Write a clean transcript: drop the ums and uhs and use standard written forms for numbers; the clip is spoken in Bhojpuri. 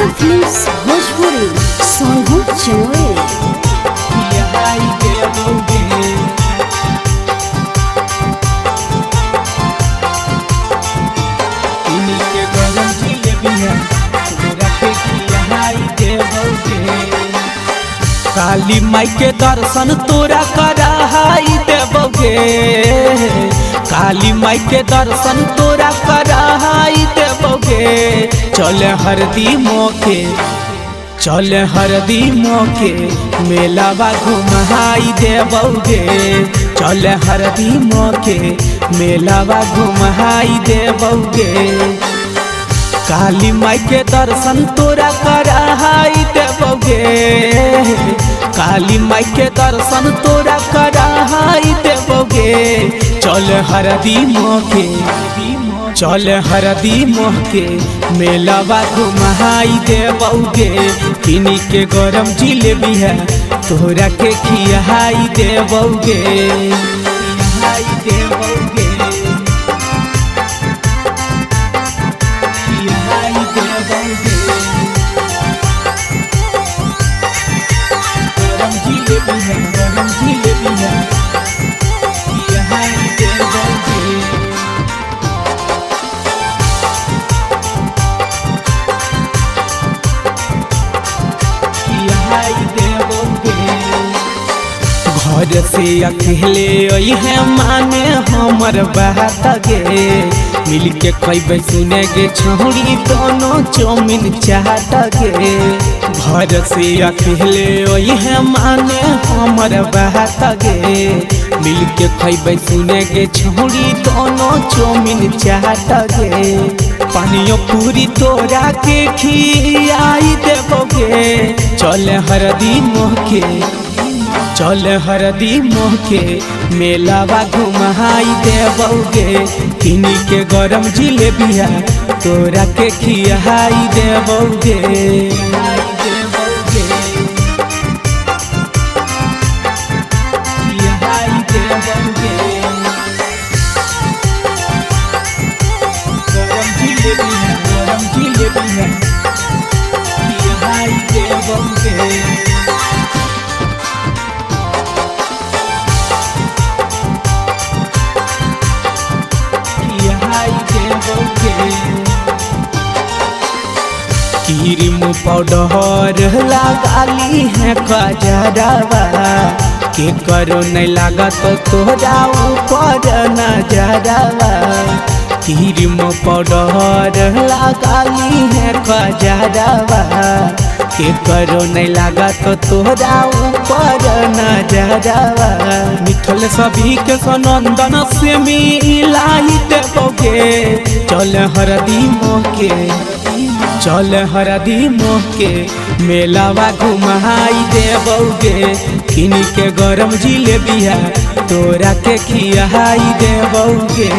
आशा फिल्म्स भोजपुरी सोनू चमोए। काली माई के दर्शन तोरा कराई देबोगे, काली माई के दर्शन तोरा कराई देबोगे। चले हरदी मोके, चले हरदी मोके मेलावा घुमाई देबोगे। चले हरदी मोके मेलावा घुमाई देबोगे। काली माई के दर्शन तोरा कराई देबोगे, काली माई के दर्शन तोरा कराई देबोगे। चल हरदी मोके, चल हरदी मोके मेलावा घुमाई देबोगे। किनी के गरम जिलेबी है तोरा के खियाई देबोगे, खियाई देबोगे। घर से अकेले है माने हमर बात गे। मिल के खैबे सुने गे छौड़ी दोनों चौमिन चाट गे। घर से अकेले है माने हमर बात गे। मिल के खैबे सुने गे छौड़ी दोनों चौमिन चाट गे। पानियों पूरी तोरा के खियाई देबोगे। चल हरदी मोहके, चल हरदी मोहके मेलावा घुमाई देबोगे। किनी के गरम जिलेबिया तोरा के खियाई देबोगे, खियाई देबोगे। गरम जिलेबिया, गरम जिलेबिया खियाई देबोगे। क्रीम पाउडर लगाली है कजरवा के करो नहीं लागत तोरा ऊपर नजरवा। क्रीम पाउडर लगाली है कजरवा के करो नहीं लागत तोरा ऊपर नजरवा। मिठल सभी के सनंदन से मिलाई देबोगे। चल हरदी मोके, चल हरदी मोहके मेलावा घुमाई देबोगे। किनी के गरम जिलेबिया तोरा के खियाई देबोगे।